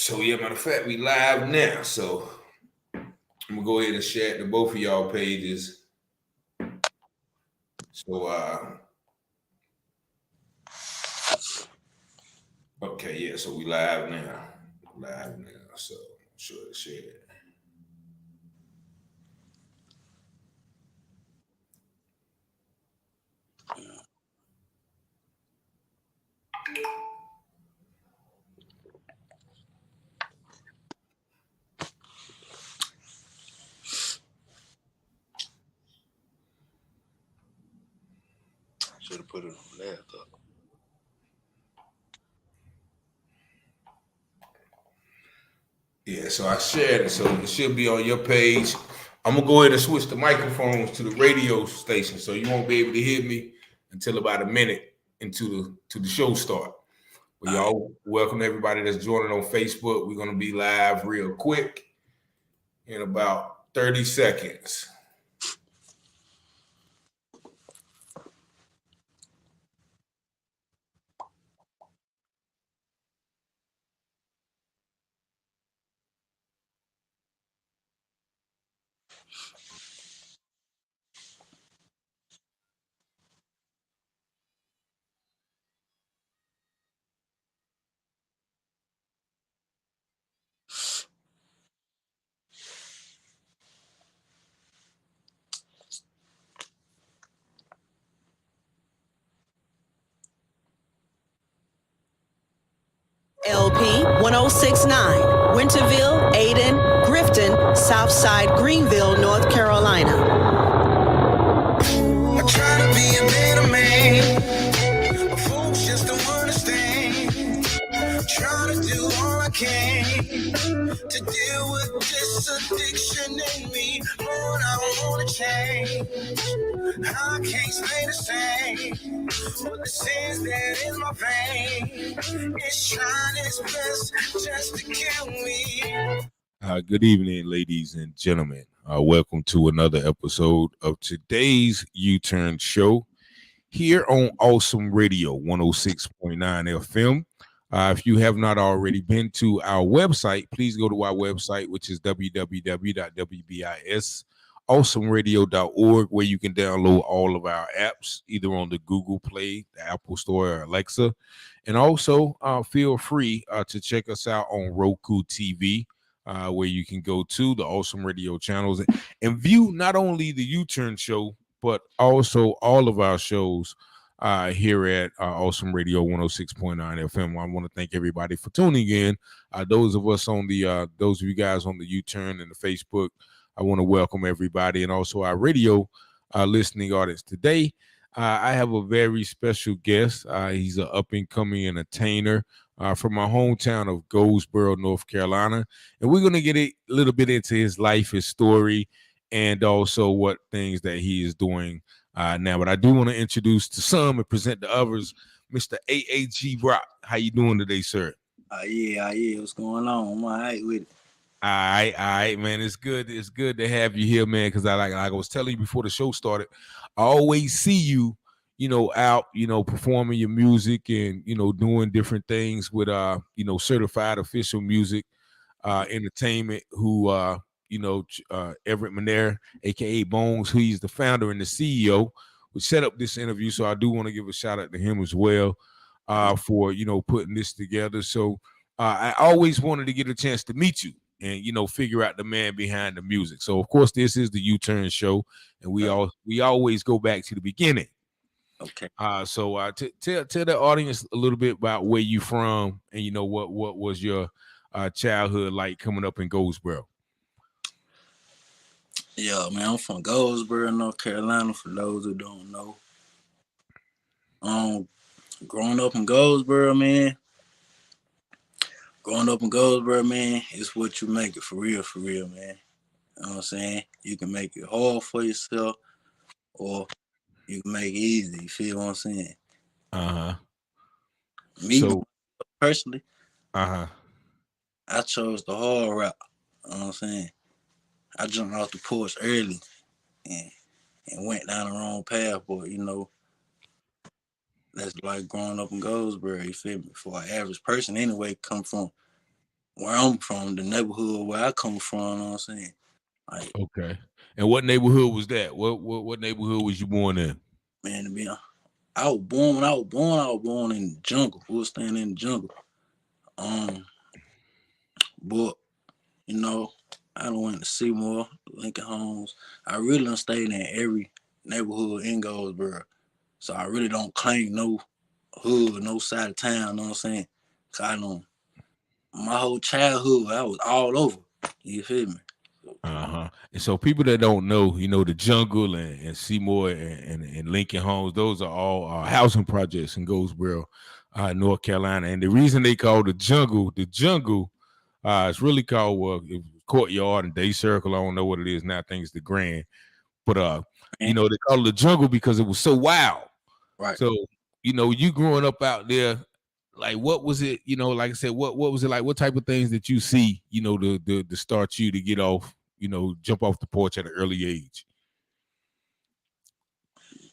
So yeah, matter of fact, we live now. So I'm gonna go ahead and share it to both of y'all pages. So okay, yeah, so we live now. Live now. So I'm sure to share it. Should have put it on the laptop. Yeah, so I shared it, so it should be on your page. I'm gonna go ahead and switch the microphones to the radio station, so you won't be able to hear me until about a minute into the show start. But y'all, welcome everybody that's joining on Facebook. We're gonna be live real quick in about 30 seconds. LP 1069, Winterville, Ayden, Grifton, Southside, Greenville, North Carolina. I try to be a better man, but folks just don't understand. Trying to do all I can to deal with this addiction in me. Lord, I want to change. I can't stay the same. But the sins that in my vein is trying its best just to kill me. Good evening, ladies and gentlemen. Welcome to another episode of today's U-Turn Show here on Awesome Radio 106.9 FM. If you have not already been to our website, please go to our website, which is www.wbisawesomeradio.org, where you can download all of our apps, either on the Google Play, the Apple Store, or Alexa. And also feel free to check us out on Roku TV, where you can go to the Awesome Radio channels and view not only the U-Turn Show, but also all of our shows here at Awesome Radio 106.9 FM. I want to thank everybody for tuning in. Those of you guys on the U-Turn and the Facebook, I want to welcome everybody, and also our radio listening audience today. I have a very special guest. He's an up-and-coming entertainer from my hometown of Goldsboro, North Carolina. And we're going to get a little bit into his life, his story, and also what things that he is doing now. But I do want to introduce to some and present to others, Mr. AAG ROC. How you doing today, sir? Yeah. What's going on? I'm all right with it. All right, man. It's good to have you here, man, because like I was telling you before the show started, I always see you, out, performing your music and, doing different things with, certified official music entertainment, who, Everett Manera, a.k.a. Bones, who he's the founder and the CEO, who set up this interview. So I do want to give a shout out to him as well for, putting this together. So I always wanted to get a chance to meet you and, figure out the man behind the music. So, of course, this is the U-Turn Show, and we always go back to the beginning. Okay. So tell the audience a little bit about where you from and, what was your childhood like coming up in Goldsboro. Yeah, man, I'm from Goldsboro, North Carolina, for those who don't know. Growing up in Goldsboro, man, it's what you make it for real, man. You know what I'm saying? You can make it hard for yourself, or you can make it easy. You feel what I'm saying? Me, personally, I chose the hard route. You know what I'm saying? I jumped off the porch early and went down the wrong path, but that's like growing up in Goldsboro, you feel me? For an average person anyway, come from where I'm from, the neighborhood where I come from, you know what I'm saying? Like, Okay. And what neighborhood was that? What neighborhood was you born in? man, to be honest, I was born in the jungle. We was staying in the jungle. But you know, I done went to Seymour, Lincoln Homes. I really done stayed in every neighborhood in Goldsboro. So I really don't claim no hood, no side of town, you know what I'm saying? Cause I know my whole childhood, I was all over. You feel me? And so people that don't know, you know, the jungle and Seymour and Lincoln Homes, those are all housing projects in Goldsboro, North Carolina. And the reason they call the jungle, it's really called Courtyard and Day Circle. I don't know what it is now. I think it's the Grand. But you know, they call it the jungle because it was so wild. Right. So, you know, you growing up out there, like what was it, you know, like I said, what was it like? What type of things that you see, you know, to start you to get off, you know, jump off the porch at an early age?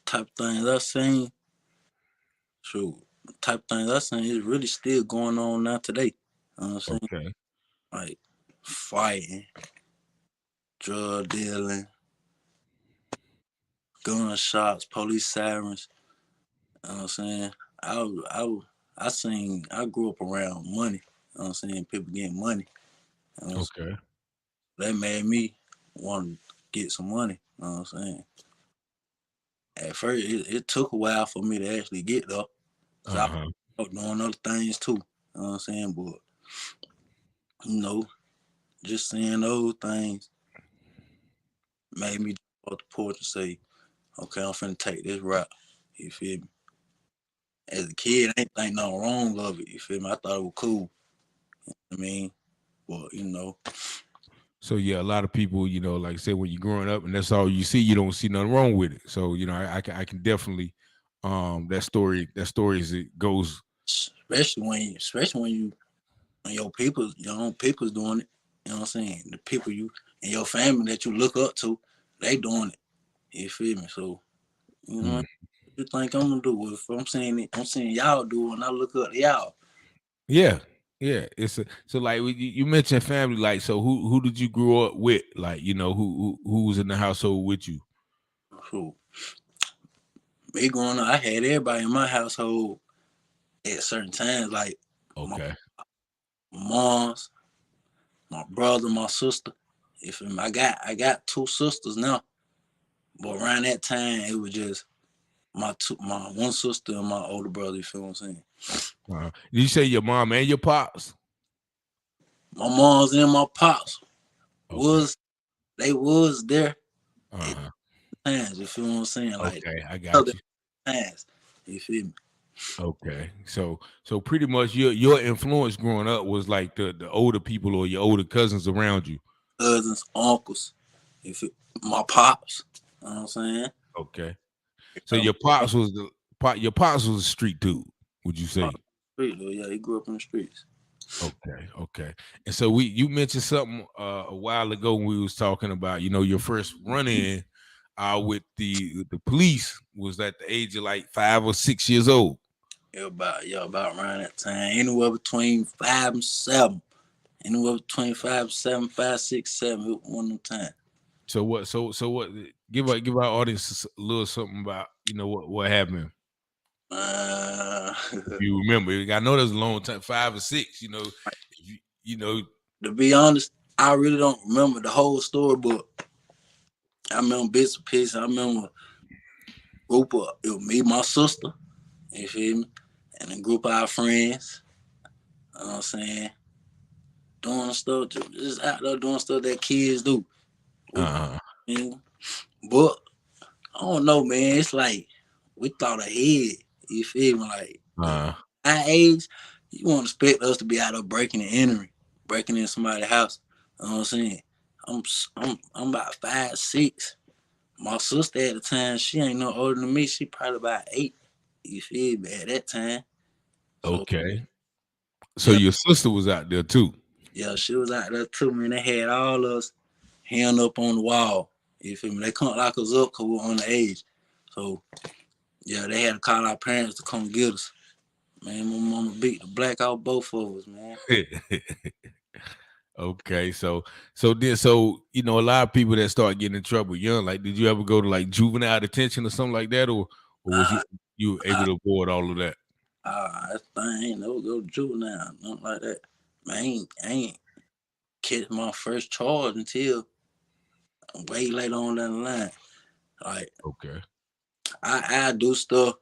Type of things I seen, type of things I seen is really still going on now today. You know what I'm saying? Okay. Like fighting, drug dealing, gunshots, police sirens. You know what I'm saying? I grew up around money. You know what I'm saying? People getting money. You know Okay. that made me want to get some money. You know what I'm saying? At first, it took a while for me to actually get there. I was doing other things too. You know what I'm saying? But, you know, just seeing those things made me jump off the porch and say, okay, I'm finna take this route. You feel me? As a kid, I ain't think nothing wrong of it. You feel me? I thought it was cool. You know what I mean? But, you know. So yeah, a lot of people, you know, like I said, when you're growing up and that's all you see, you don't see nothing wrong with it. So, you know, I can definitely that story is it goes, Especially when your own people's doing it. You know what I'm saying? The people you and your family that you look up to, they doing it. You feel me? So, you know what you think I'm gonna do? If I'm saying y'all do it and I look up to y'all. yeah. It's so like you mentioned family, like, so who did you grow up with? Like, you know, who was in the household with you? So, me growing up, I had everybody in my household at certain times, like Okay. my mom's, my brother, my sister. You feel me? I got two sisters now, but around that time it was just my one sister and my older brother. You feel what I'm saying? Did you say your mom and your pops? My mom's and my pops Okay. they was there at Uh-huh. times. You feel what I'm saying? Like Okay, I got other you. times. You feel me? Okay. So pretty much your influence growing up was like the older people or your older cousins around you. Cousins, uncles, my pops. You know what I'm saying? Okay. So your pops was your pops was a street dude, would you say? Yeah, he grew up in the streets. Okay. And so you mentioned something a while ago when we was talking about, you know, your first run-in with the police was at the age of like 5 or 6 years old. About around that time. Anywhere between 5 and 7. Anywhere between 5 and 7, 5, 6, 7, one of them time. So what give our audience a little something about, you know, what happened. If you remember, I know there's a long time, 5 or 6, you know, you know. To be honest, I really don't remember the whole story, but I remember bits and pieces. I remember a group of it was me, my sister, you feel me, and a group of our friends. You know what I'm saying? Doing stuff, just out there doing stuff that kids do. But I don't know, man. It's like we thought ahead. You feel me? Like our age, you won't expect us to be out there breaking and entering, breaking in somebody's house. You know what I'm saying? I'm about 5, 6. My sister at the time, she ain't no older than me. She probably about 8. You feel me? At that time. So, okay. So yeah, your sister was out there too. yeah, she was out there too, man. They had all us hand up on the wall. You feel me? They couldn't lock us up because we were underage. So, yeah, they had to call our parents to come get us. Man, my mama beat the black out both of us, man. Okay, so you know, a lot of people that start getting in trouble young. Like, did you ever go to like juvenile detention or something like that, or was you able to avoid all of that? I ain't never go to juvenile, nothing like that. Man, I ain't catch my first charge until way later on down the line. Like, Okay, I do stuff.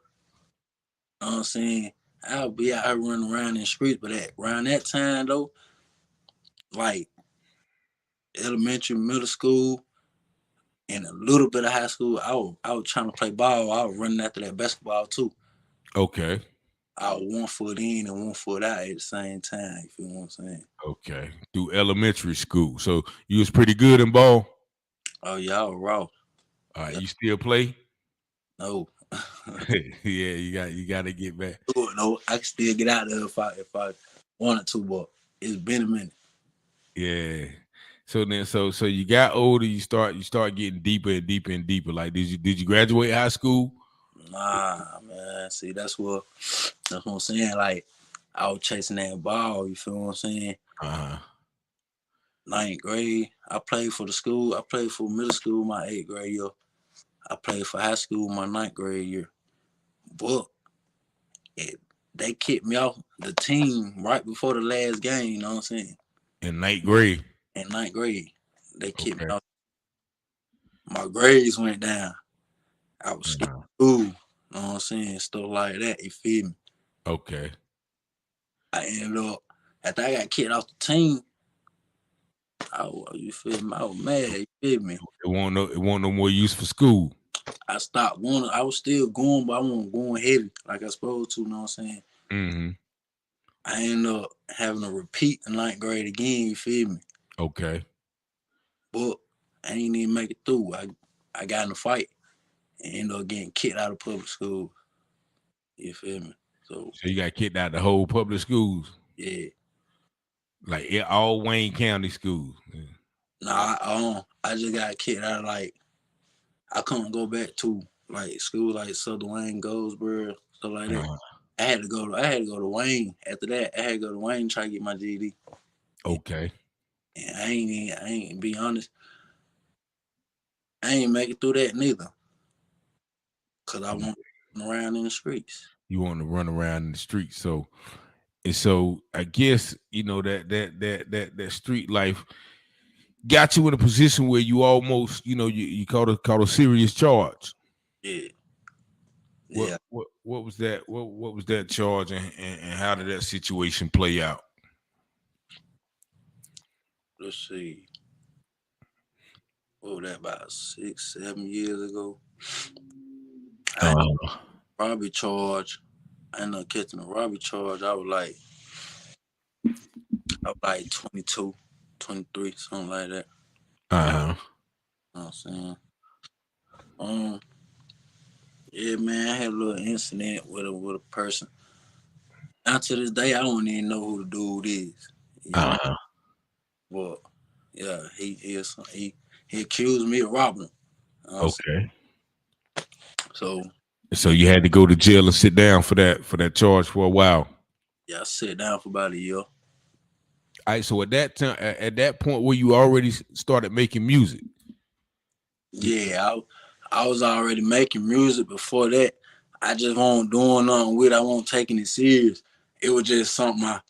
You know what I'm saying? I'll be out here running around in the streets, but around that time though, like elementary, middle school, and a little bit of high school, I was trying to play ball. I was running after that basketball too. okay, I was 1 foot in and 1 foot out at the same time. You feel what I'm saying? okay. Through elementary school, so you was pretty good in ball. Oh yeah, I was raw. You still play? No. Yeah, you got to get back. No, I can still get out there if I wanted to, but it's been a minute. Yeah. So then, so you got older. You start getting deeper and deeper and deeper. Like, did you graduate high school? Nah, man. See, that's what I'm saying. Like, I was chasing that ball. You feel what I'm saying? 9th grade, I played for the school. I played for middle school my 8th grade year. I played for high school my 9th grade year. But they kicked me off the team right before the last game. You know what I'm saying? In 9th grade. In 9th grade, they kicked me off. My grades went down. I was skipping school. You know what I'm saying? Stuff like that. You feel me? Okay. I ended up, after I got kicked off the team, you feel me? I was mad. You feel me? It won't no more use for school. I stopped going. I was still going, but I wasn't going heavy like I was supposed to. You know what I'm saying? Mm-hmm. I ended up having to repeat the 9th grade again. You feel me? Okay. But I didn't even make it through. I got in a fight and ended up getting kicked out of public school. You feel me? So you got kicked out of the whole public schools? Yeah. Like all Wayne County schools? Yeah. Nah, I just got kicked out of, like, I couldn't go back to like school like Southern Wayne, Goldsboro, stuff like that. I had to go to Wayne. After that, I had to go to Wayne and try to get my GED. Okay. And I ain't be honest, I ain't make it through that neither. Cause I want to run around in the streets. You want to run around in the streets. So I guess, you know, that street life got you in a position where you almost, you know, you caught a serious charge. Yeah. What was that? What was that charge, and how did that situation play out? Let's see. What was that, about 6-7 years ago? Robbery charge. I ended up catching a robbery charge. I was like 22, 23, something like that. You know what I'm saying? Yeah, man, I had a little incident with a person. Now to this day, I don't even know who the dude is. You know? But yeah, he accused me of robbing him. Okay. So you had to go to jail and sit down for that charge for a while. Yeah, I sat down for about a year. All right. So at that point, where you already started making music? Yeah, I was already making music before that. I just wasn't doing nothing with it. I wasn't taking it serious. It was just something I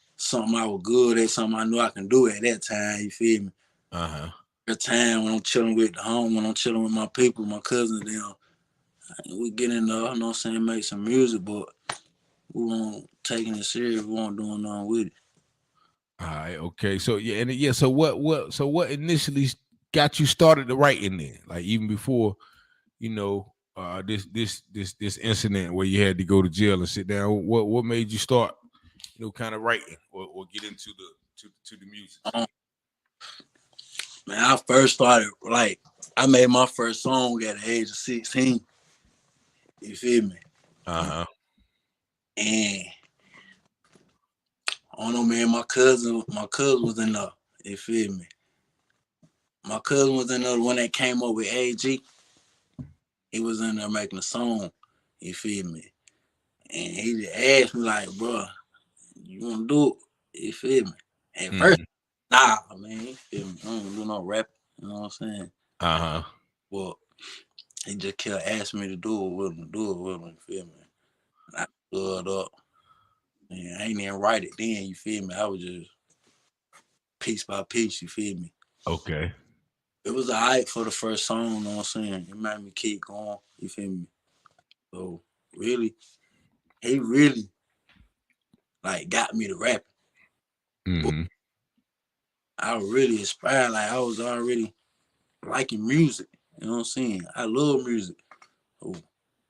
was good at, something I knew I can do at that time. You feel me? The time when I'm chilling with the home, when I'm chilling with my people, my cousins, them, we get in there, you know what I'm saying, make some music, but we weren't taking it serious. We weren't doing nothing with it. All right, okay. So so what initially got you started to writing then? Like even before, you know, this incident where you had to go to jail and sit down. What made you start, you know, kind of writing or get into the music? Man, I first started, like, I made my first song at the age of 16. You feel me? And I don't know, man, my cousin was in there. You feel me? My cousin was in there when they came up with AAG. He was in there making a song. You feel me? And he just asked me, like, bro, you want to do it? You feel me? At first, Nah, man, you feel me? I don't do no rap. You know what I'm saying? Well, he just kept asking me to do it with him, you feel me? And I stood up. And I ain't even write it then, you feel me? I was just piece by piece, you feel me? Okay. It was alright for the first song, you know what I'm saying? It made me keep going, you feel me? So really, he really like got me to rapping. Mm-hmm. I really inspired, like I was already liking music, you know what I'm saying? I love music. So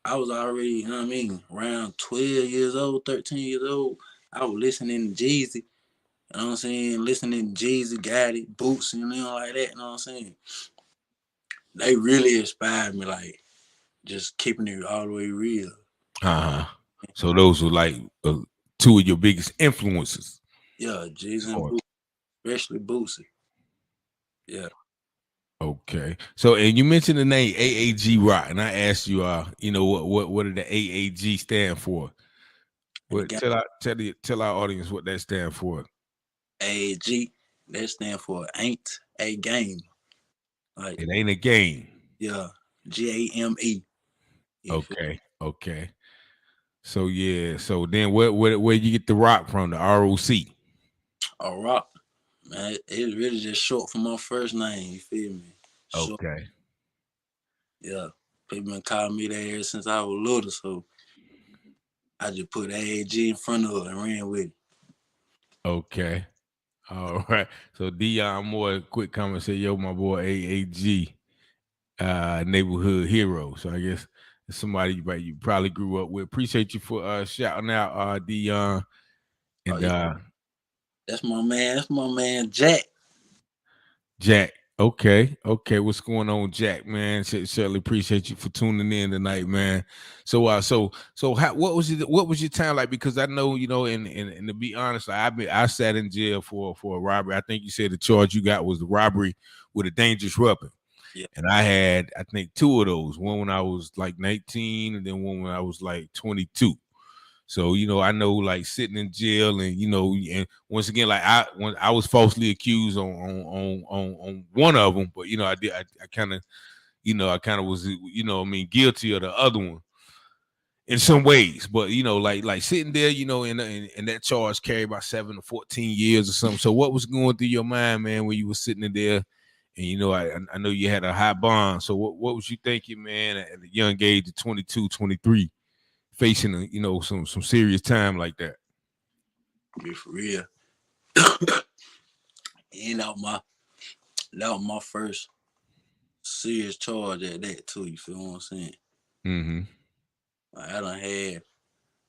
I was already, you know what I mean, around 12 years old, 13 years old. I was listening to Jeezy, you know what I'm saying? Listening to Jeezy, Gotti, Boots, and like that, you know what I'm saying? They really inspired me, like just keeping it all the way real. So those were like two of your biggest influences. Yeah, Jeezy and Boots, especially Bootsy. Yeah. Okay. So, and you mentioned the name AAG ROC, and I asked you, you know, what did the AAG stand for? What tell our audience what that stand for. AAG, that stand for ain't a game. Like it ain't a game. Yeah, GAME. Okay. Okay. So yeah. So then where you get the rock from? The ROC. A rock, man. It's really just short for my first name. You feel me? Short. Okay. Yeah. People been calling me that ever since I was little, so I just put AAG in front of it and ran with it. Okay. All right. So Dion Moore, quick comment, say, yo, my boy AAG, neighborhood hero. So I guess somebody you probably grew up with. Appreciate you for shouting out Dion. And that's my man. That's my man Jack. Jack. Okay. What's going on, Jack, man? Certainly appreciate you for tuning in tonight, man. So what was your time like? Because I know, you know, and to be honest, I sat in jail for a robbery. I think you said the charge you got was the robbery with a dangerous weapon. Yeah. And I had, I think, two of those. One when I was like 19, and then one when I was like 22. So, you know, I know, like, sitting in jail, and, you know, and once again, like, when I was falsely accused on one of them, but, you know, I kind of, you know, I kind of was, you know, I mean, guilty of the other one in some ways. But, you know, like sitting there, you know, and that charge carried about 7 to 14 years or something. So what was going through your mind, man, when you were sitting in there? And, you know, I know you had a high bond. So what was you thinking, man, at a young age of 22, 23? Facing you know, some serious time like that? Be for real. And that was my first serious charge at that too. You feel what I'm saying? Mm-hmm. Like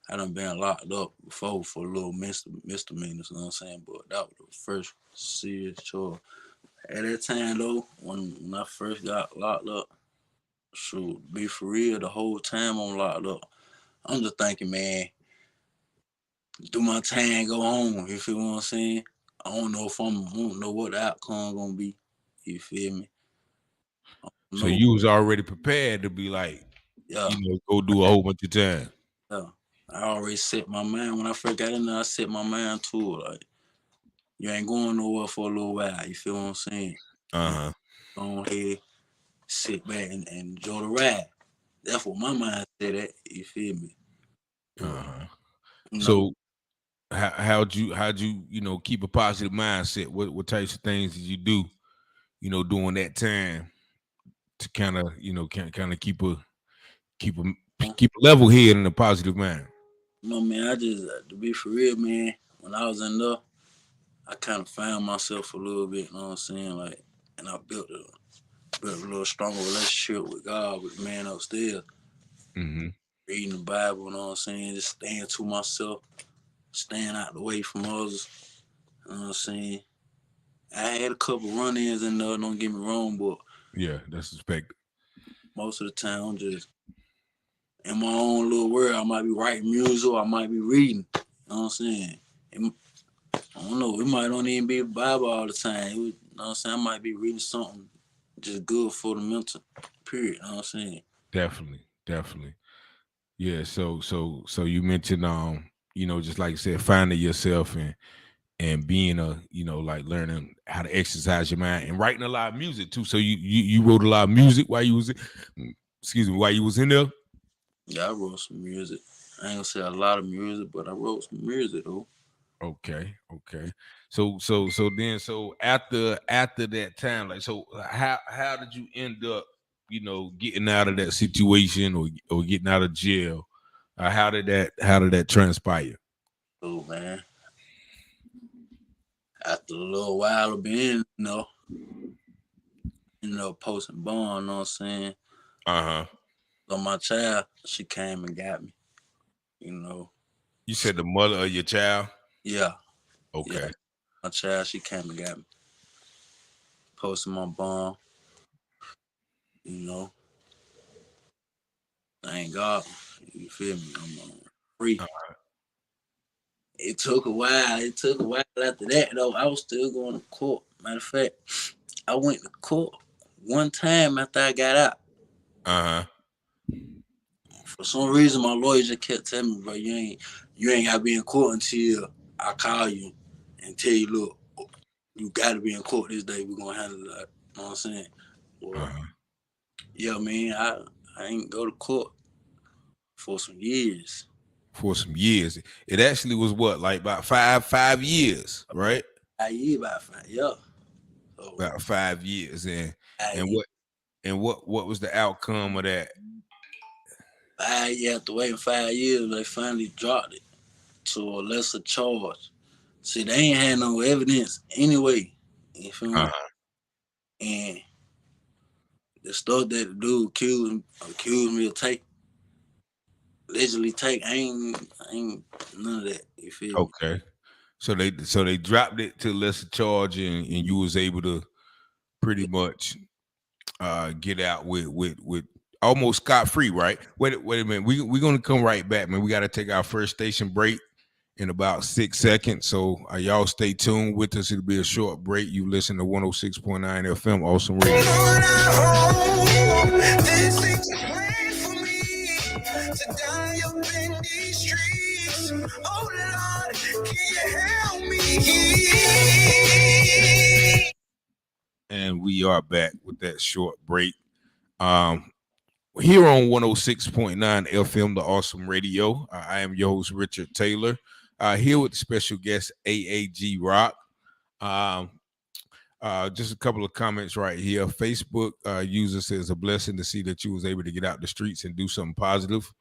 I done been locked up before for little misdemeanors, you know what I'm saying? But that was the first serious charge. At that time though, when I first got locked up, shoot, be for real, the whole time I'm locked up, I'm just thinking, man, do my time, go home. You feel what I'm saying? I don't know what the outcome gonna be. You feel me? So you was already prepared to be like, yeah, you know, go do a whole bunch of time. Yeah, I already set my mind when I first got in there. I set my mind to it. Like, you ain't going nowhere for a little while. You feel what I'm saying? Go ahead, sit back and enjoy the ride. That's what my mind said at. You feel me? So how'd you you know, keep a positive mindset? What types of things did you do, you know, during that time to kind of, you know, kind of keep a level head and a positive mind? No, man, I just, to be for real, man, when I was in there, I kind of found myself a little bit, you know what I'm saying? Like, and I built a little stronger relationship with God, with the man upstairs. Reading the Bible, you know what I'm saying? Just staying to myself, staying out the way from others, you know what I'm saying? I had a couple run-ins in there, don't get me wrong, but yeah, that's expected. most of the time, I'm just in my own little world. I might be writing music, I might be reading, you know what I'm saying? I don't know, it might not even be a Bible all the time. You know what I'm saying? I might be reading something just good for the mental period, you know what I'm saying? Definitely. Yeah, so you mentioned you know, just like you said, finding yourself and and being a, like learning how to exercise your mind and writing a lot of music too. So you wrote a lot of music while you was while you was in there. Yeah, I wrote some music. I ain't gonna say a lot of music, but I wrote some music though. Okay. So after that time, like, so how did you end up, getting out of that situation or getting out of jail? How did that transpire? Oh man, after a little while of being, posting bond, you know what I'm saying? So my child, she came and got me, You said the mother of your child? Yeah. Okay. Yeah. My child, she came and got me. Posting my bond, Thank God. You feel me? I'm free. It took a while. After that, though. I was still going to court. Matter of fact, I went to court one time after I got out. For some reason, my lawyer just kept telling me, bro, you ain't got to be in court until I call you and tell you, look, you got to be in court this day. We're going to handle that. You know what I'm saying? Well, yeah, man, I ain't go to court for some years. It actually was what, like about 5 years, right? About 5, yeah. So, about 5 years. And what was the outcome of that? 5 years, after waiting 5 years, they finally dropped it to a lesser charge. See, they ain't had no evidence anyway. You feel me? And the stuff that the dude accused me of allegedly take, I ain't none of that. You feel me? Okay. So they dropped it to lesser charge, and you was able to pretty much get out with almost scot-free, right? Wait a minute. We're gonna come right back, man. We got to take our first station break in about 6 seconds. So y'all stay tuned with us. It'll be a short break. You listen to 106.9 FM, Awesome Radio. This is a plan for me to die up in these streets. Oh Lord, can you help me? And we are back with that short break. Here on 106.9 FM, the Awesome Radio. I am your host, Richard Taylor. Here with special guest AAG ROC. Just a couple of comments right here. Facebook user says, a blessing to see that you was able to get out the streets and do something positive.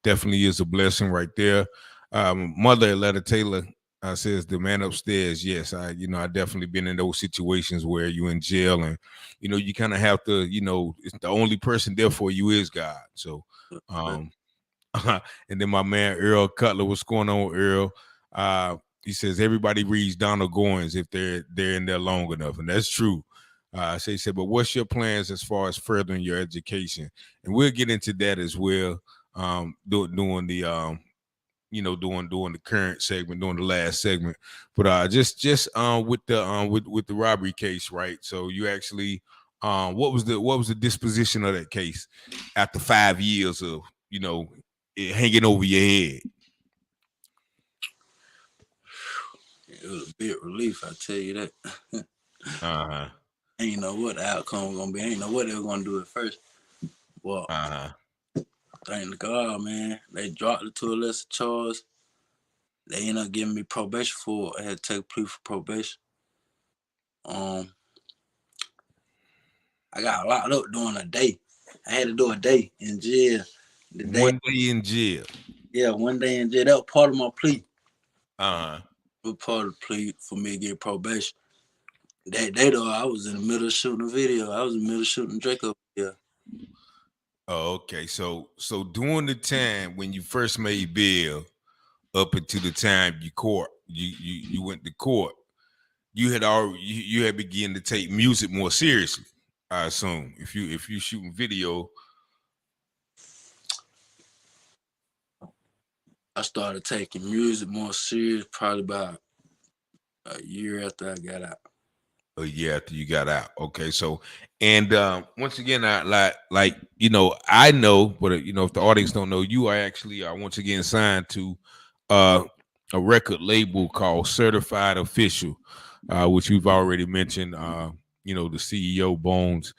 Definitely is a blessing right there. Mother Aletta Taylor says, the man upstairs. Yes, I definitely been in those situations where you're in jail and, you kind of have to, it's the only person there for you is God. So, and then my man Earl Cutler, what's going on, Earl? He says everybody reads Donald Goins if they're in there long enough, and that's true. So he said, but what's your plans as far as furthering your education? And we'll get into that as well. Doing the doing the current segment, doing the last segment, but just with the robbery case, right? So you actually, what was the disposition of that case after 5 years of it hanging over your head? It was a big relief, I tell you that. I ain't know what the outcome was gonna be. I ain't know what they were gonna do at first. Well, thank God, man. They dropped it to a lesser charge. They ended up giving me probation for it. I had to take a plea for probation. I got locked up during a day. I had to do a day in jail. 1 day in jail. Yeah, 1 day in jail. That was part of my plea. It was part of the plea for me to get probation. That day though, I was in the middle of shooting a video. I was in the middle of shooting Draco. Yeah. Oh, okay. So during the time when you first made bail, up until the time you went to court, you had begun to take music more seriously. I assume if you shooting video. I started taking music more serious probably about a year after I got out. A year after you got out. Okay. So, and once again, I know, but if the audience don't know, you are actually once again signed to a record label called Certified Official, which you've already mentioned. The CEO Bones,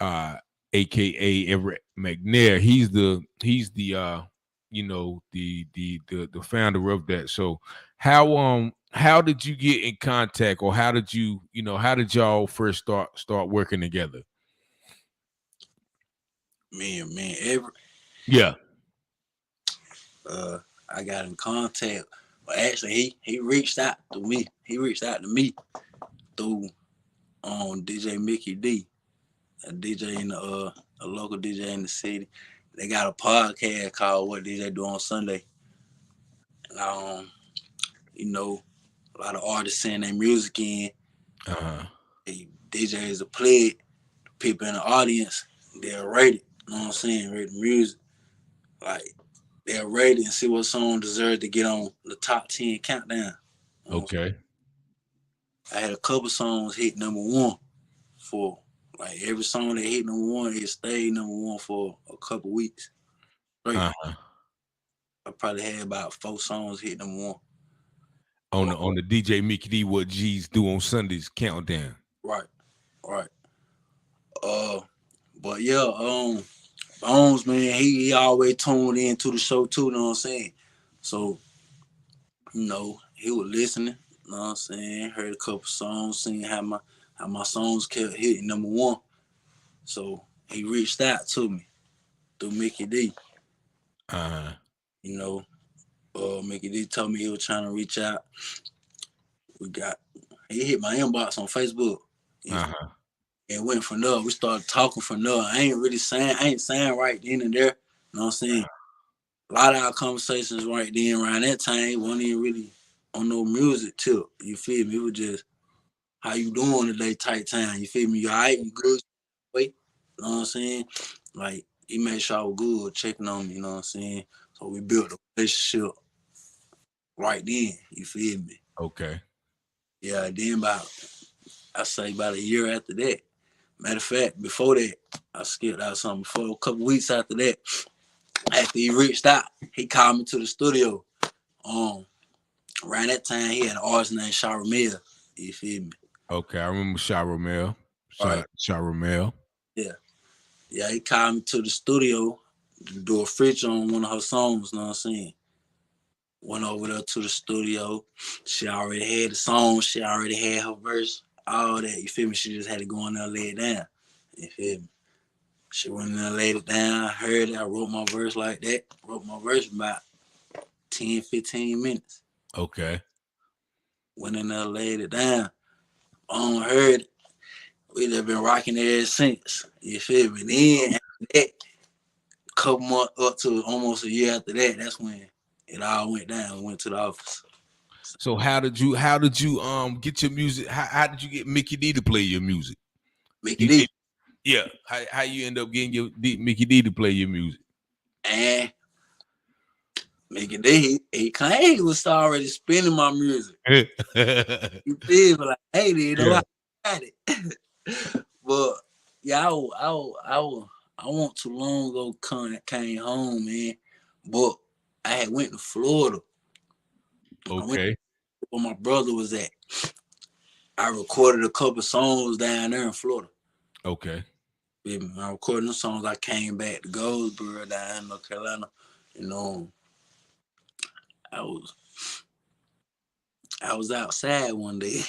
aka Everett McNair. He's the the founder of that. So how did you get in contact, or how did y'all first start working together? Man, Everett. Yeah. I got in contact. But actually, he reached out to me. He reached out to me through DJ Mickey D, a DJ in a local DJ in the city. They got a podcast called What DJ Do on Sunday. And, a lot of artists send their music in. DJs are played. People in the audience, they'll rate it. You know what I'm saying? Rate the music. Like, they'll rate it and see what song deserves to get on the top 10 countdown. Okay. I had a couple songs hit number one for, like, every song that hit number one, it stayed number one for a couple weeks. I probably had about 4 songs hit number one. On the DJ Mickey D What G's Do on Sundays countdown. Right. But yeah, Bones, man, he always tuned into the show too, you know what I'm saying? So, he was listening, you know what I'm saying? Heard a couple songs, seeing how my songs kept hitting number one. So he reached out to me through Mickey D. Mickey D told me he was trying to reach out. He hit my inbox on Facebook. And went from there. We started talking from there. I ain't saying right then and there. You know what I'm saying? A lot of our conversations right then around that time wasn't even really on no music tip. You feel me? It was just, how you doing today type time. You feel me? You all right? You good? Wait. You know what I'm saying? Like, he made sure I was good, checking on me, you know what I'm saying? So we built a relationship right then. You feel me? Okay. Yeah, then about a year after that. Matter of fact, before that, I skipped out something. Before a couple weeks after that, after he reached out, he called me to the studio. Around that time, he had an artist named Sha Ramel. You feel me? Okay, I remember Sha Ramel. Shout out to Sha Ramel. Yeah. Yeah, he called me to the studio to do a feature on one of her songs, you know what I'm saying? Went over there to the studio. She already had the song. She already had her verse. All that, you feel me? She just had to go in there and lay it down. You feel me? She went in there and laid it down. I heard it. I wrote my verse like that. Wrote my verse about 10, 15 minutes. Okay. Went in there and laid it down. Heard it. We just been rocking it ever since. You feel me? Then after that, a couple months up to almost a year after that, that's when it all went down. Went to the office. So how did you get your music? How did you get Mickey D to play your music? Mickey D? Yeah. How you end up getting your Mickey D to play your music? And Mickey D, he claimed he was already spinning my music. You feel me? Like, hey, I got it. But yeah, I want too long ago came home, man. But I had went to Florida. Okay. Where my brother was at. I recorded a couple songs down there in Florida. Okay. I recorded the songs. I came back to Goldsboro down in North Carolina. I was outside one day.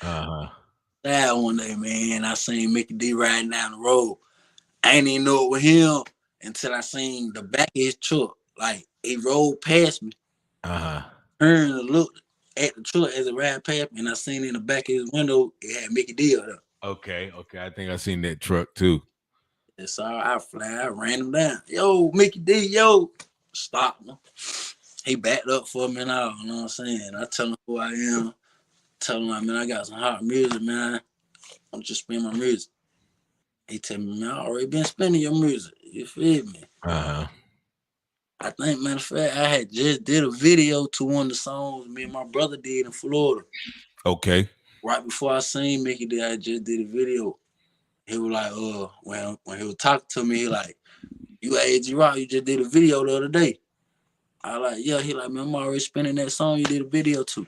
Outside one day, man. I seen Mickey D riding down the road. I ain't even know it was him until I seen the back of his truck. Like, he rolled past me. Turned and looked at the truck as it ran past me, and I seen in the back of his window, it had Mickey D up there. Okay. I think I seen that truck too. And so I ran him down. Yo, Mickey D, yo. Stop him. He backed up for me and all, you know what I'm saying? I tell him who I am. Tell him, like, man, I got some hot music, man. I'm just spinning my music. He tell me, man, I already been spinning your music. You feel me? I think, matter of fact, I had just did a video to one of the songs me and my brother did in Florida. Okay. Right before I seen Mickey D, I just did a video. He was like, when he was talking to me, he like, you AAG ROC, you just did a video the other day. I like, yeah, he like, man, I'm already spinning that song you did a video to.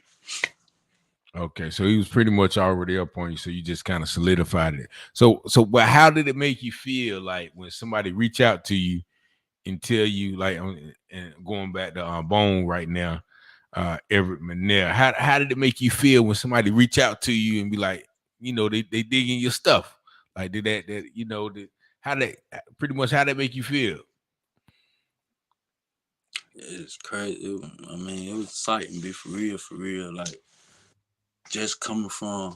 Okay, so he was pretty much already up on you, so you just kind of solidified it. So, but how did it make you feel like when somebody reach out to you and tell you, like, and going back to Bone right now, Everett Manel, how did it make you feel when somebody reach out to you and be like, you know, they dig in your stuff? Like, did that you know, how that make you feel? It's crazy. I mean, it was exciting, be for real. Like, just coming from,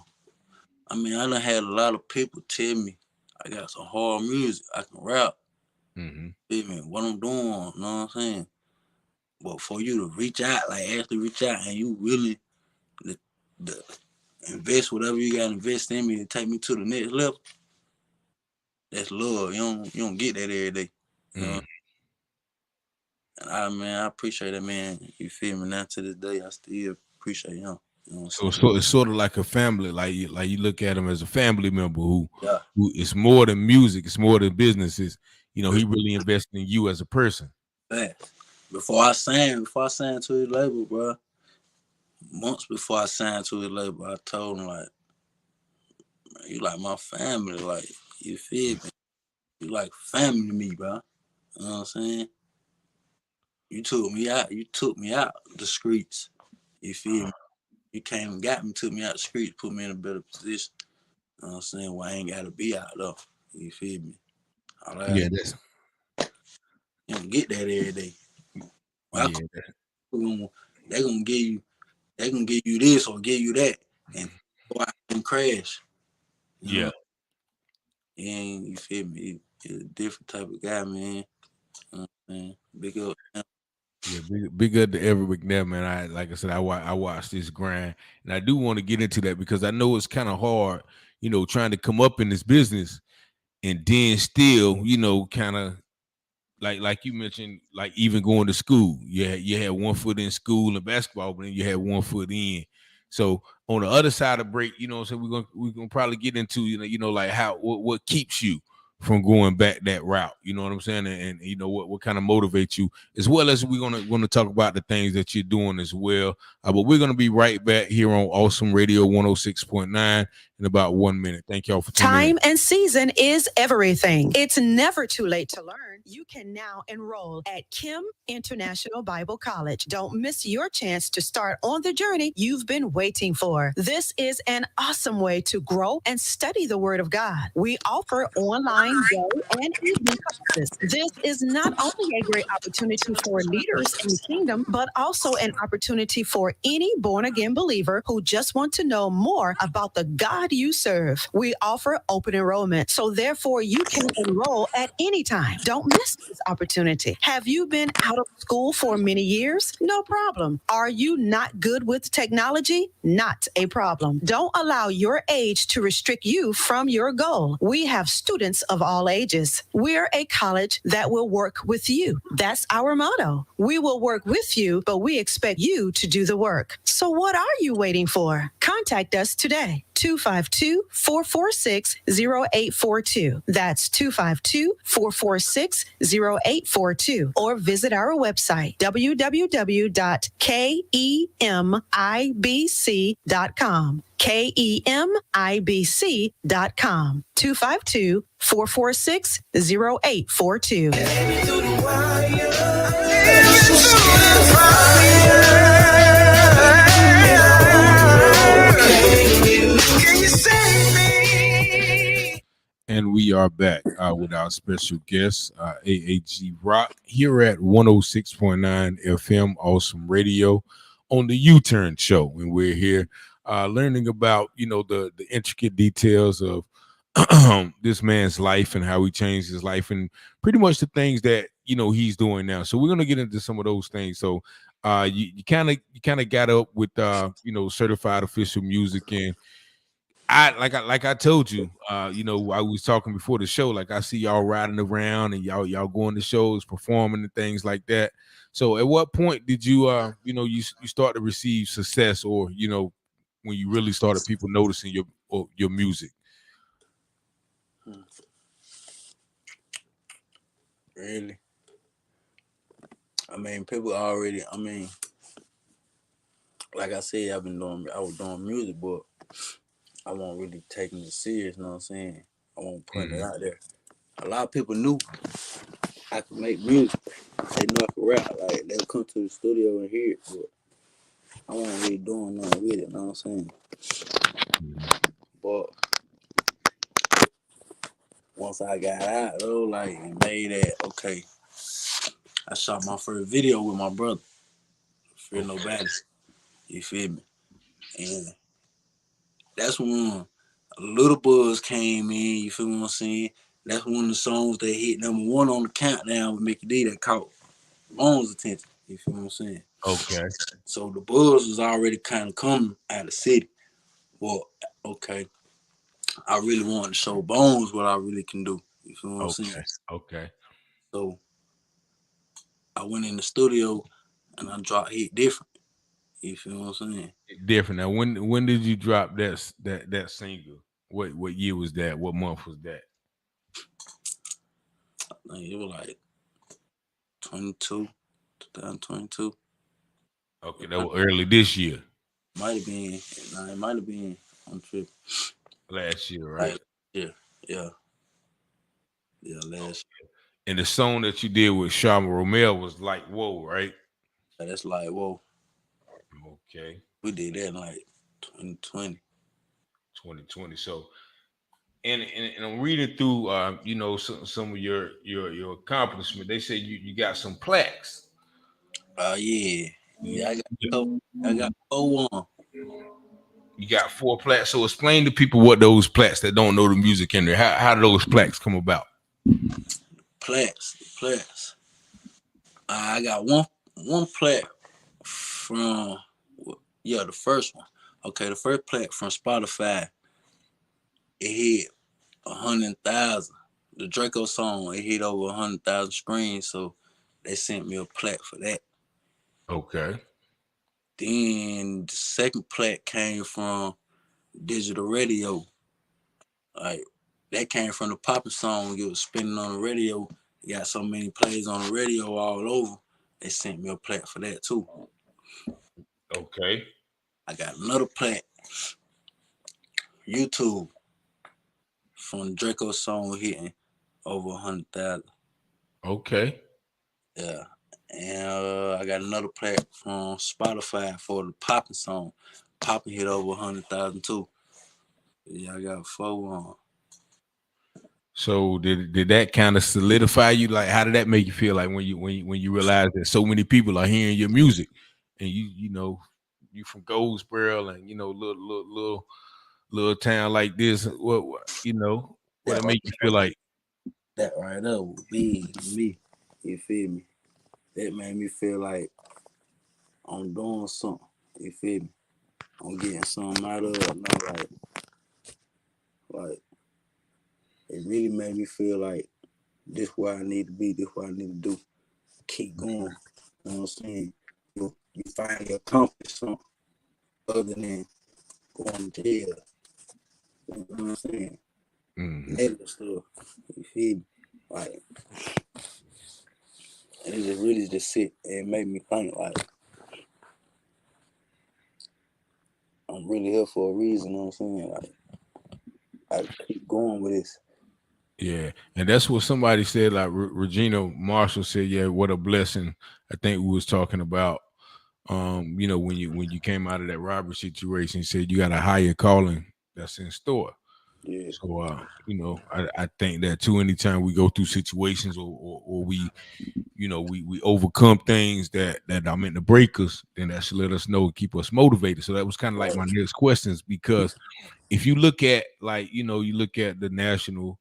I mean, I done had a lot of people tell me I got some hard music, I can rap. Mm-hmm. What I'm doing, you know what I'm saying? But for you to reach out, like actually reach out, and you really the invest whatever you got to invest in me to take me to the next level, that's love. You don't get that every day. You know? And I appreciate that, man. You feel me? Now to this day, I still appreciate him. You know so it's sort of like a family, like you look at him as a family member who it's more than music, it's more than businesses. You know, he really invested in you as a person. Before I signed to his label, bro, months before I signed to his label, I told him, like, man, you like my family, like, you feel me? You like family to me, bro. You know what I'm saying? You took me out the streets. You feel me? You came and got me, took me out the streets, put me in a better position. You know what I'm saying? Well, I ain't gotta be out though. You feel me? Yeah, that's you don't get that every day. Well, they gonna give you this or give you that and go out and crash. You know? And you feel me? He's a different type of guy, man. You know what I'm saying? Big up. Yeah, big up to Everett McNair, man. Like I said, I watched this grind, and I do want to get into that because I know it's kind of hard, you know, trying to come up in this business and then still, you know, kind of like you mentioned, like even going to school. You had one foot in school and basketball, but then you had one foot in. So on the other side of break, you know, so we're gonna probably get into like how what keeps you from going back that route. You know what I'm saying? And you know what kind of motivates you, as well as we're gonna talk about the things that you're doing as well. But we're gonna be right back here on Awesome Radio 106.9 in about 1 minute. Thank y'all for tuning in. Time and season is everything. It's never too late to learn. You can now enroll at Kim International Bible College. Don't miss your chance to start on the journey you've been waiting for. This is an awesome way to grow and study the Word of God. We offer online day and evening classes. This is not only a great opportunity for leaders in the kingdom, but also an opportunity for any born-again believer who just want to know more about the God you serve. We offer open enrollment, so therefore you can enroll at any time. Don't miss this opportunity. Have you been out of school for many years? No problem. Are you not good with technology? Not a problem. Don't allow your age to restrict you from your goal. We have students of all ages. We're a college that will work with you. That's our motto. We will work with you, but we expect you to do the work. So what are you waiting for? Contact us today. 252-446-0842. That's 252-446-0842. Or visit our website, www.kemibc.com. KEMIBC.com. 252-446-0842. And we are back with our special guest, AAG ROC, here at 106.9 FM Awesome Radio on the U-Turn Show. And we're here learning about, the intricate details of this man's life and how he changed his life and pretty much the things that, he's doing now. So we're going to get into some of those things. So you kind of got up with, certified official music, and I told you, I was talking before the show, like I see y'all riding around and y'all going to shows, performing and things like that. So at what point did you, you start to receive success, or, when you really started people noticing your music? Really? I mean, people already. I mean, like I said, I was doing music, but I wasn't really taking it serious. You know what I'm saying? I wasn't putting it out there. A lot of people knew I could make music. They knew I could rap. Like they would come to the studio and hear it, but I wasn't really doing nothing with it. You know what I'm saying? But once I got out though, like and made that, okay, I shot my first video with my brother. Fear Nobody. You feel me? And that's when a little buzz came in. You feel what I'm saying? That's one of the songs that hit #1 on the countdown with Mickey D that caught Bones' attention. You feel what I'm saying? Okay. So the buzz was already kind of coming out of the city. Well, okay, I really wanted to show Bones what I really can do. You feel what I'm saying? Okay. So I went in the studio and I dropped Hit Different. You feel what I'm saying? Different. Now, when did you drop that single? What year was that? What month was that? I think it was like 2022. Okay, that was early this year. Might have been. Nah, it might have been on trip Last year, right? Yeah. Last year. And the song that you did with Shama Romel was like, whoa, right? That's like, whoa. Okay. We did that in like 2020. 2020. So, and I'm reading through, some of your accomplishment. They say you got some plaques. Yeah. I got 4 You got 4 plaques. So explain to people what those plaques that don't know the music in there. How do those plaques come about? Plaques. I got one plaque from the first one. Okay, the first plaque from Spotify. It hit 100,000. The Draco song, it hit over 100,000 screens, so they sent me a plaque for that. Okay. Then the second plaque came from digital radio. Like that came from the poppin' song. It was spinning on the radio. It got so many plays on the radio all over. They sent me a plaque for that too. Okay. I got another plaque. YouTube from Draco song hitting over 100,000. Okay. Yeah. And I got another plaque from Spotify for the poppin' song. Poppin' hit over 100,000 too. Yeah, I got 4 So did that kind of solidify you? Like, how did that make you feel? Like when you realize that so many people are hearing your music, and you from Goldsboro, and little town like this. What it make you feel like? That right there would be me. You feel me? That made me feel like I'm doing something. You feel me? I'm getting something out of it. Not like it really made me feel like this where I need to be, this what I need to do. Keep going. You know what I'm saying? You finally accomplished something other than going to jail. You know what I'm saying? Negative stuff. You feel me? Like, and it just really just sit and make me think like I'm really here for a reason. You know what I'm saying? Like, I keep going with this. Yeah, and that's what somebody said. Like Regina Marshall said, "Yeah, what a blessing." I think we was talking about, when you came out of that robbery situation, you said you got a higher calling that's in store. Yeah. So, I think that too. Anytime we go through situations or we, we overcome things that are meant to break us, then that should let us know, keep us motivated. So that was kind of like my next questions, because if you look at you look at the national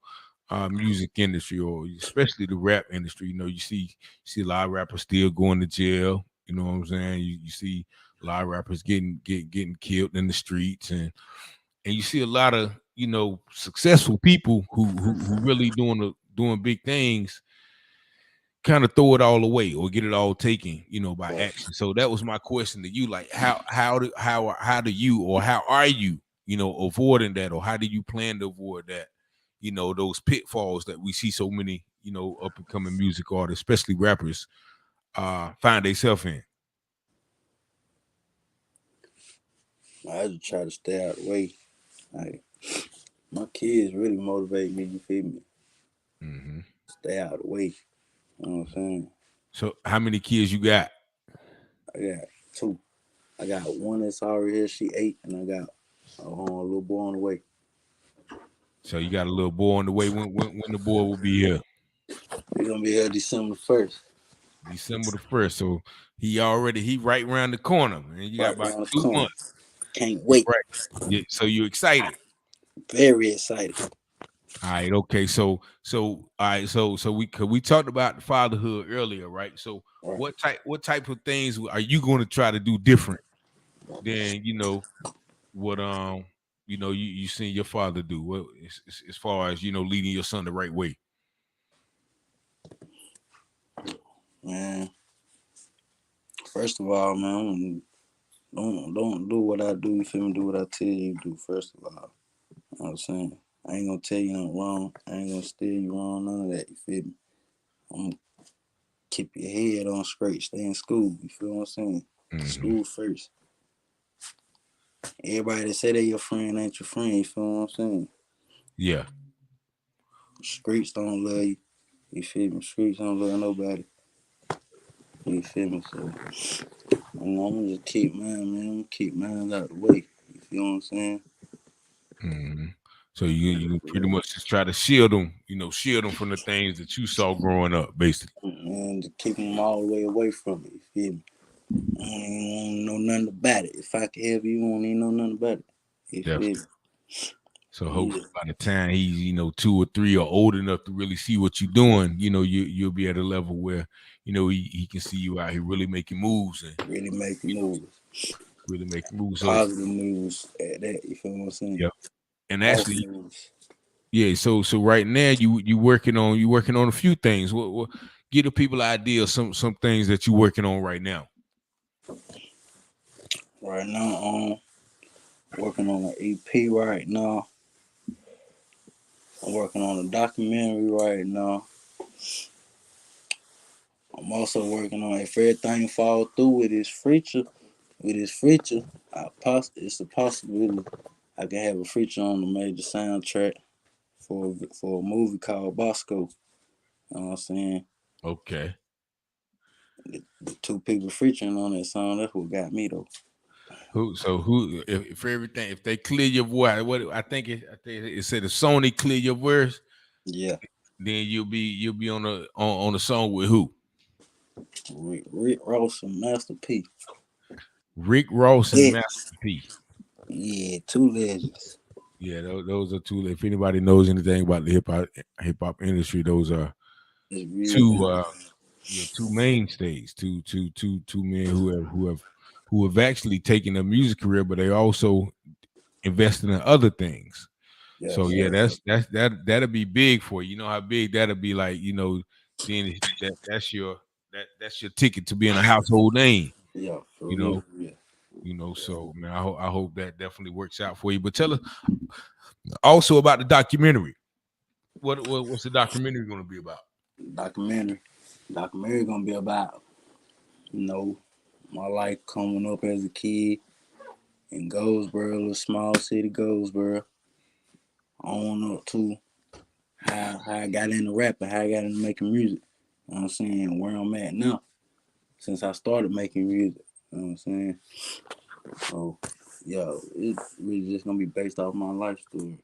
music industry, or especially the rap industry, you see a lot of rappers still going to jail. You know what I'm saying? You see a lot of rappers getting killed in the streets, and you see a lot of successful people who really doing big things kind of throw it all away or get it all taken by action. So that was my question to you, like how do you, or how are you avoiding that, or how do you plan to avoid that, those pitfalls that we see so many up and coming music artists, especially rappers, find themselves in? I just try to stay out of the way. Like, my kids really motivate me, you feel me? Mm-hmm. Stay out of the way. You know what I'm saying? So how many kids you got? I got 2. I got one that's already here, she 8, and I got a little boy on the way. So you got a little boy on the way. When the boy will be here? He's gonna be here December 1st. December the 1st. So he right around the corner, man. You got Right about around the 2 corner. months. Can't wait. Right. Yeah. So you excited? Very excited. All right. Okay. So all right. So we talked about the fatherhood earlier, right? So Right. what type of things are you going to try to do different than what you seen your father do? What as far as leading your son the right way? Man, first of all, man, don't do what I do. You feel me? Do what I tell you to do. First of all, you know what I'm saying? I ain't gonna tell you nothing wrong. I ain't gonna steer you wrong. None of that. You feel me? I'm gonna keep your head on straight. Stay in school. You feel what I'm saying? Mm-hmm. School first. Everybody that say they your friend ain't your friend. You feel what I'm saying? Yeah. Streets don't love you. You feel me? Streets don't love nobody. You feel me? So, I'm gonna just keep mine, man. I'm gonna keep mine out the way. You feel what I'm saying? Mm-hmm. So you pretty much just try to shield them from the things that you saw growing up, basically. And to keep them all the way away from me. You feel me? I don't even want to know nothing about it. If I can help you, won't even know nothing about it. You feel me? So hopefully by the time he's 2 or 3 or old enough to really see what you're doing, you'll be at a level where he can see you out here really making moves and really making moves. Really making moves. Positive moves at that. You feel what I'm saying? Yeah. And actually, moves. Yeah. So right now you working on a few things. What give the people an idea of some things that you're working on right now. Right now, working on an EP right now. I'm working on a documentary right now. I'm also working on, if everything fall through with this feature, it's a possibility I can have a feature on the major soundtrack for a movie called Bosco. You know what I'm saying? Okay. The 2 people featuring on that song, that's what got me though. If they clear your voice, I think it said if Sony clear your voice, yeah, then you'll be on a song with who? Rick Ross and Master P. Rick Ross and Master P. Yeah, 2 legends. Yeah, those are 2. If anybody knows anything about the hip hop industry, those are 2 2 mainstays, two men who have actually taken a music career, but they also invested in other things. Yeah, so yeah, that'll be big for you. You know how big that'll be, like, then that's your ticket to being a household name. Yeah, for You real. know, so man, I hope that definitely works out for you. But tell us also about the documentary. What's the documentary going to be about? Documentary gonna be about, my life coming up as a kid in Goldsboro, a little small city Goldsboro, on up to how I got into rapping, how I got into making music. You know what I'm saying? Where I'm at now, since I started making music. You know what I'm saying? So, yo, it's really just gonna be based off my life story. You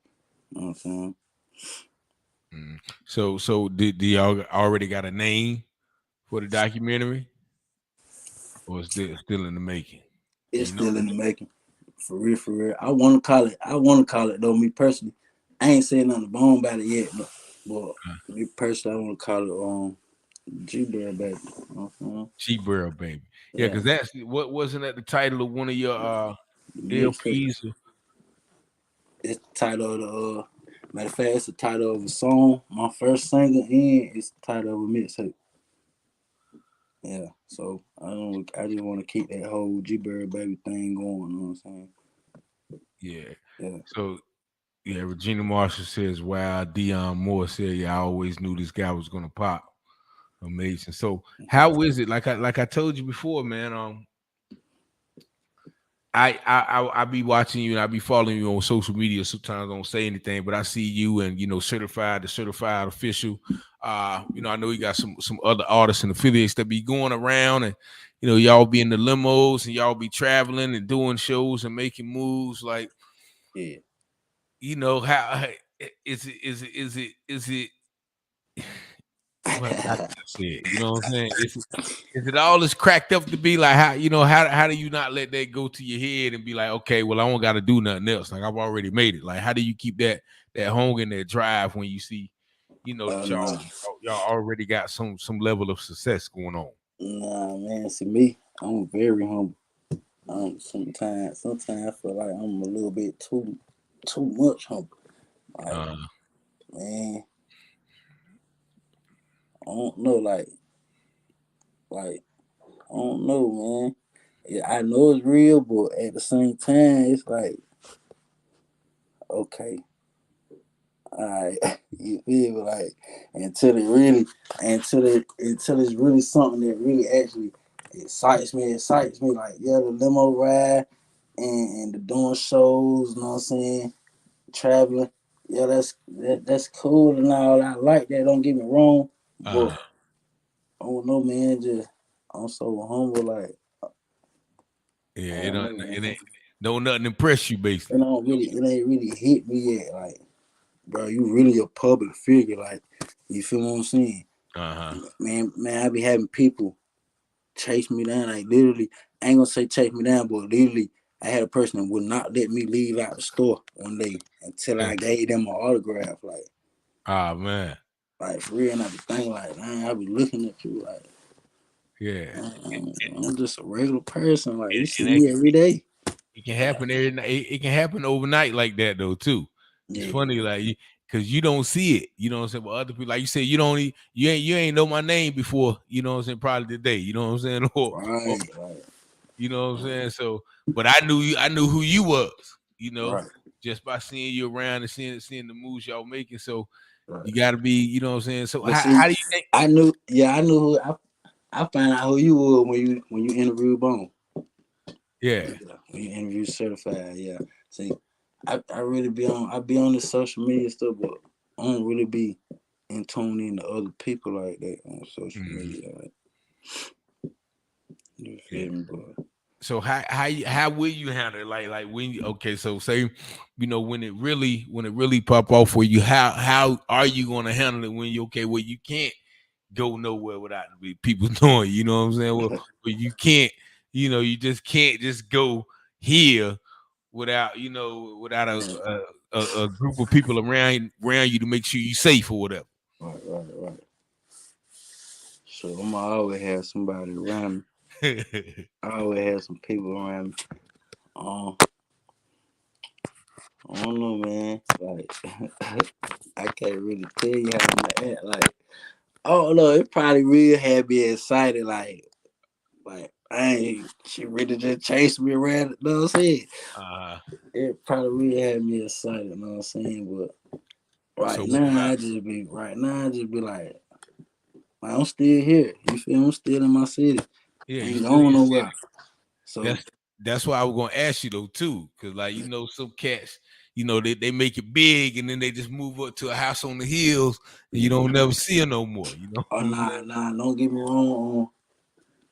know what I'm saying? So do y'all already got a name for the documentary, or still in the making? It's still in the making. For real. I wanna call it though, me personally. I ain't saying nothing bone about it yet, but me personally, I wanna call it G-Bear Baby. G-Bear Baby. Yeah, because that's wasn't that the title of one of your LPs? It's the title of the matter of fact, it's the title of a song. My first single it's the title of a mixtape. Yeah, so I just want to keep that whole G-Bear Baby thing going. You know what I'm saying? Yeah. So Regina Marshall says, "Wow." Dion Moore said, "Yeah, I always knew this guy was gonna pop." Amazing. So how is it? Like I told you before, man. I be watching you and I be following you on social media. Sometimes I don't say anything, but I see you and the certified official. I know you got some other artists and affiliates that be going around and y'all be in the limos and y'all be traveling and doing shows and making moves. Like, yeah. How is it well, how can I say it? You know what I'm saying? Is it all as cracked up to be like how do you not let that go to your head and be like, okay, well, I don't got to do nothing else. Like I've already made it. Like how do you keep that hunger and that drive when you see, that y'all already got some level of success going on? Nah, man. See me, I'm very humble. Sometimes I feel like I'm a little bit too much humble. Like, man, I don't know, like, I don't know, man. Yeah, I know it's real, but at the same time, it's like, okay, all right, you feel me? Like until it's really something that really actually excites me. Like the limo ride and the doing shows. You know what I'm saying? Traveling. Yeah, that's cool and all. I like that. Don't get me wrong, but I don't know, man. Just I'm so humble, like. Yeah, it ain't nothing impress you basically. It ain't really hit me yet. Like, bro, you really a public figure. Like, you feel what I'm saying? Man, I be having people chase me down. Like, literally, I ain't gonna say chase me down, but literally, I had a person that would not let me leave out the store one day until I gave them an autograph. Like, man. Like, for real, and I be thinking, like, man, I be looking at you, like, yeah, I'm just a regular person. Like, you see me every day. It can happen every night. It can happen overnight like that though too. It's funny, like because you don't see it. You know what I'm saying? But other people, like you said, you ain't know my name before. You know what I'm saying? Probably today. You know what I'm saying? Or you know what I'm saying? So, but I knew who you was. Just by seeing you around and seeing the moves y'all making. So you got to be. You know what I'm saying? So how do you think? I knew who I found out who you were when you interviewed Bone. Yeah. When you interview Certified, yeah. See, I really be on this social media stuff, but I don't really be in tune into other people like that on social media. Like, you feel me, bro? So how will you handle it? Like when so say when it really pop off for you, how are you gonna handle it when you you can't go nowhere without people knowing, you know what I'm saying? Well, you can't, you just can't just go here without a group of people around you to make sure you're safe or whatever. Right. So I'm always have somebody around me. I always have some people around me. I don't know, man. Like, I can't really tell you how I'm gonna act. Like, oh no, it probably really had me excited. Like she really just chased me around. You know what I'm saying? It probably really had me excited. You know what I'm saying? But right now, I just be like, I'm still here. You feel me? I'm still in my city. Yeah, ain't going nowhere. So that's why I was gonna ask you though too, because like some cats, they make it big and then they just move up to a house on the hills and you don't never see her no more. Oh nah, don't get me wrong.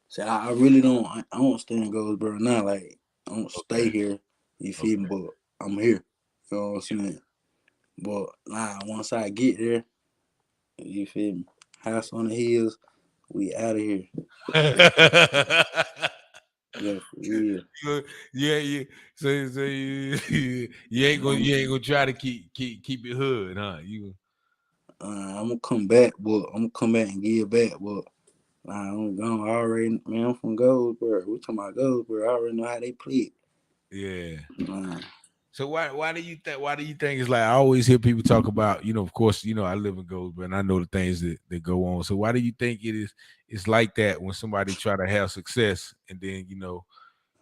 See, I really don't. I don't stay in Goldsboro now. Like, I don't stay here. You feel me? But I'm here. You know what I'm saying? But once I get there, you feel me? House on the hills, we out of here. Yeah, for real. Yeah. So you ain't gonna try to keep it hood, huh? I'm gonna come back, but I'm gonna come back and give back, but I'm gone already. Man, I'm from Goldsboro. We talking about Goldsboro. I already know how they play. Yeah. So why do you think it's like I always hear people talk about, of course, I live in Goldsboro and I know the things that go on. So why do you think it's like that when somebody try to have success and then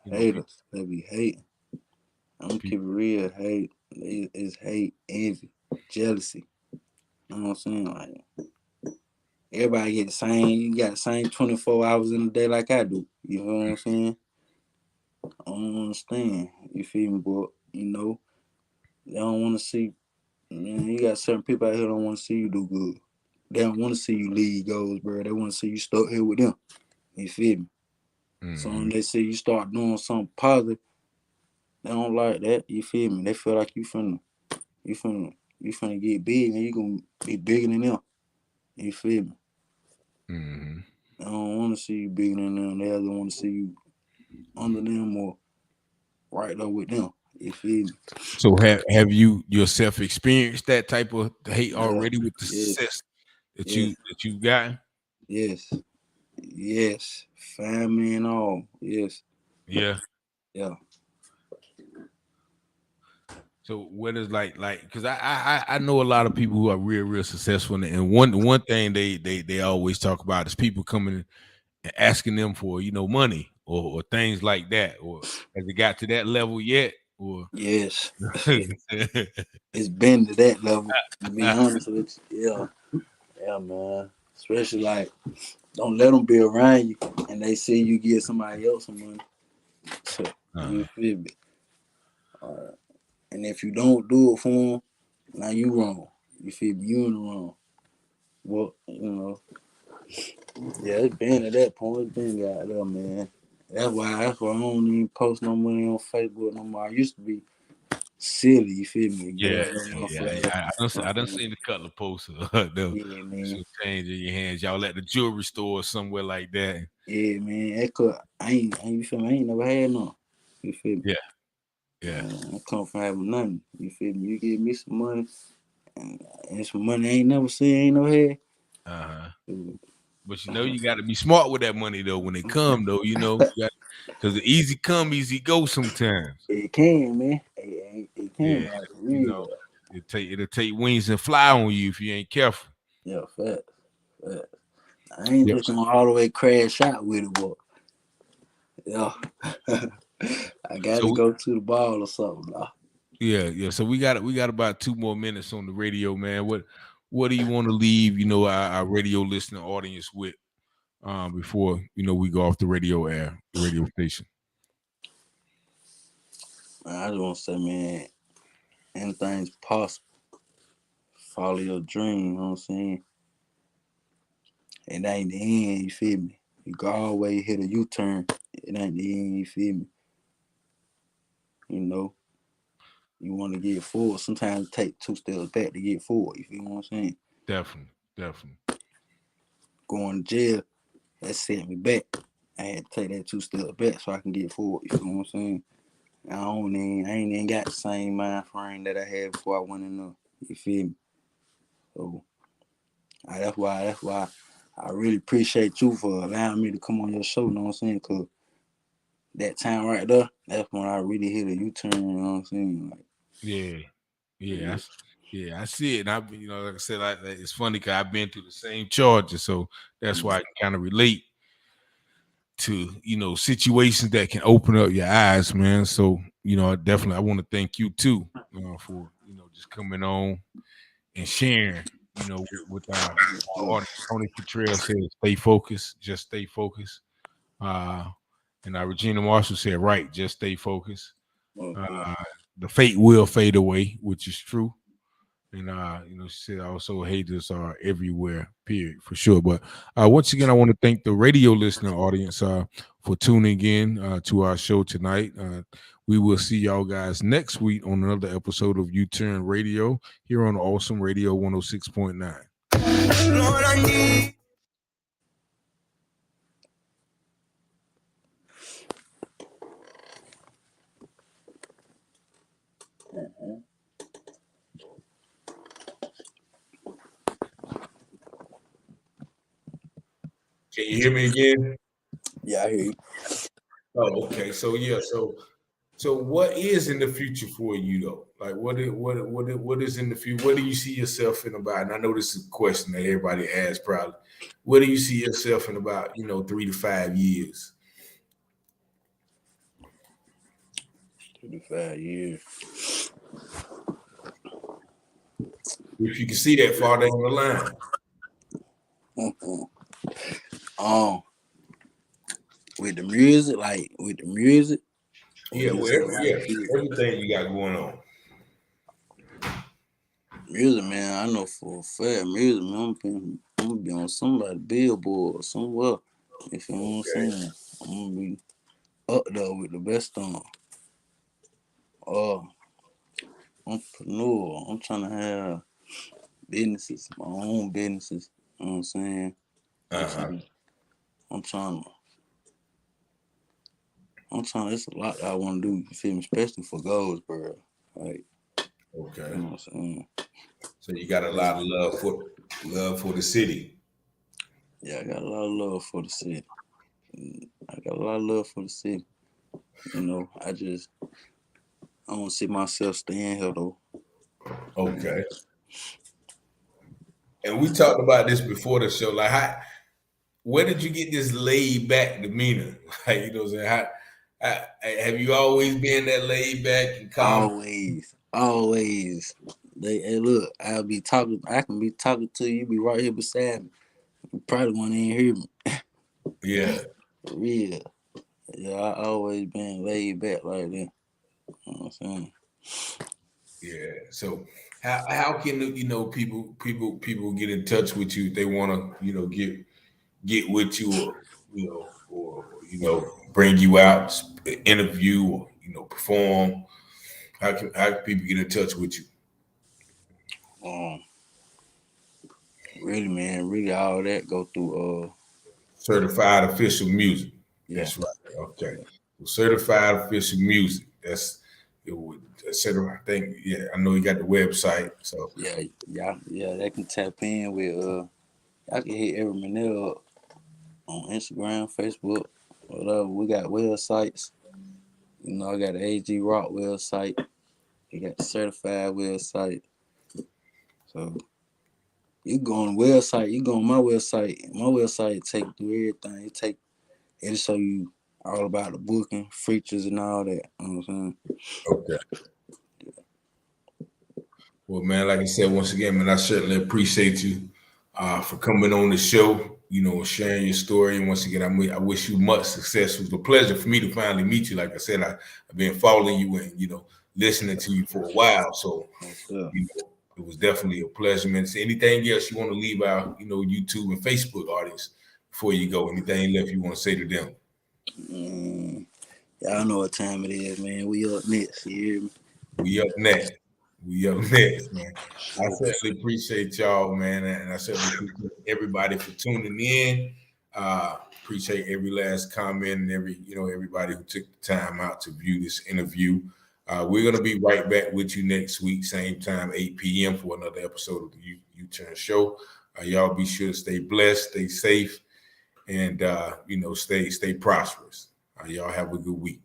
haters, they be hating. I'm gonna keep it real. Hate is hate, envy, jealousy. You know what I'm saying? Like, everybody get the same. You got the same 24 hours in a day like I do. You know what I'm saying? I don't understand. You feel me, boy? You know, they don't want to see. Man, you got certain people out here don't want to see you do good. They don't want to see you lead goals, bro. They want to see you stuck here with them. You feel me? Mm-hmm. So when they see you start doing something positive, they don't like that. You feel me? They feel like you finna get big and you gonna be bigger than them. You feel me? Mm-hmm. They don't want to see you bigger than them. They don't want to see you under them or right there with them. You feel me? So have you yourself experienced that type of hate already with the success that you've gotten? Yes. Family and all. Yes. Yeah. Yeah. So what is like because I know a lot of people who are real successful, and one thing they always talk about is people coming and asking them for money or things like that. Or has it got to that level yet? Or yes, it's been to that level. To be honest with you, yeah, man. Especially like, don't let them be around you and they see you give somebody else some money. You feel me? And if you don't do it for them, now you wrong. You feel me? You in the wrong. Well, yeah, it's been at that point. It's been got there, man. That's why I don't even post no money on Facebook no more. I used to be silly, you feel me? Yeah. I done seen the couple of posts of them. Yeah, man. Some change in your hands. Y'all at the jewelry store or somewhere like that. Yeah, man. That could, you feel me? I ain't never had none. You feel me? Yeah. I come from having nothing. You feel me? You give me some money, and some money I ain't never seen, ain't never had. But you got to be smart with that money though. When it come though, because the easy come, easy go sometimes. It can, man. It can. Yeah, like, real. It'll take wings and fly on you if you ain't careful. Yeah, fact. I ain't just gonna all the way crash out with it, but yeah, I gotta go to the ball or something, though. Yeah. So we got about 2 more minutes on the radio, man. What do you want to leave, our radio listening audience with before we go off the radio station? I just want to say, man, anything's possible. Follow your dream, you know what I'm saying? It ain't the end, you feel me? You can always hit a U-turn. It ain't the end, you feel me? You want to get forward. Sometimes it take 2 steps back to get forward. You feel what I'm saying? Definitely. Going to jail, that set me back. I had to take that 2 steps back so I can get forward. You feel what I'm saying? I ain't even got the same mind frame that I had before I went in there. You feel me? So that's why I really appreciate you for allowing me to come on your show. You know what I'm saying? Cause that time right there, that's when I really hit a U-turn. You know what I'm saying? Like, I see it. And like I said, it's funny because I've been through the same charges, so that's why I can kind of relate to situations that can open up your eyes, man. So definitely I want to thank you too for just coming on and sharing with our audience. Tony Cottrell said stay focused, just stay focused. And Regina Marshall said right, just stay focused. The fate will fade away, which is true. And she said also haters are everywhere, period, for sure. But once again, I want to thank the radio listener audience for tuning in to our show tonight. We will see y'all guys next week on another episode of U-Turn Radio here on Awesome Radio 106.9. Lord, I need. Can you hear me again? Yeah, I hear you. Oh, okay. So yeah, so what is in the future for you though? Like what is in the future? What do you see yourself in about? And I know this is a question that everybody asks probably. What do you see yourself in about 3 to 5 years? 3 to 5 years. If you can see that far down the line. With the music, like with the music. Yeah, everything you got going on. Music, man. I know for a fact, music, man. I'm gonna be on somebody's billboard or somewhere. If you know what I'm saying, I'm gonna be up there with the best on. Entrepreneur. I'm trying to have businesses, my own businesses. You know what I'm saying? I'm trying. It's a lot that I want to do. You feel me? Especially for goals, bro. Like, okay. You know what I'm saying? So you got a lot of love for the city. Yeah, I got a lot of love for the city. You know, I don't see myself staying here though. Okay. And we talked about this before the show. Like, where did you get this laid back demeanor? Like, you know what I'm saying? Have you always been that laid back and calm? Always. Hey, look, I can be talking to you, be right here beside me. You probably won't even hear me. Yeah. For real. Yeah, I always been laid back like that. You know what I'm saying? Yeah. So how can people get in touch with you if they want to get with you or bring you out, interview or perform? How can people get in touch with you? Really, man, all that go through Certified Official Music. Yeah. That's right. Okay. Well, Certified Official Music. That's it. Would I think. Yeah, I know you got the website. So yeah, they can tap in with I can hit every minute up on Instagram, Facebook, whatever. We got websites. You know, I got the AAG ROC website. You got the certified website. So you go on the website, you go on my website. My website take through everything. It'll show you all about the booking, features and all that. You know what I'm saying? okay. Well, man, like I said, once again, man, I certainly appreciate you for coming on the show, sharing your story. And once again, I wish you much success. It was a pleasure for me to finally meet you. Like I said, I've been following you and, listening to you for a while. So, it was definitely a pleasure, man. So anything else you want to leave our, YouTube and Facebook audience before you go? Anything left you want to say to them? Y'all know what time it is, man. We up next, you hear me? We up next, man. I certainly appreciate y'all, man, and I certainly appreciate everybody for tuning in. Appreciate every last comment and everybody who took the time out to view this interview. We're gonna be right back with you next week, same time, 8 p.m. for another episode of the U-Turn Show. Y'all be sure to stay blessed, stay safe, and stay prosperous. Y'all have a good week.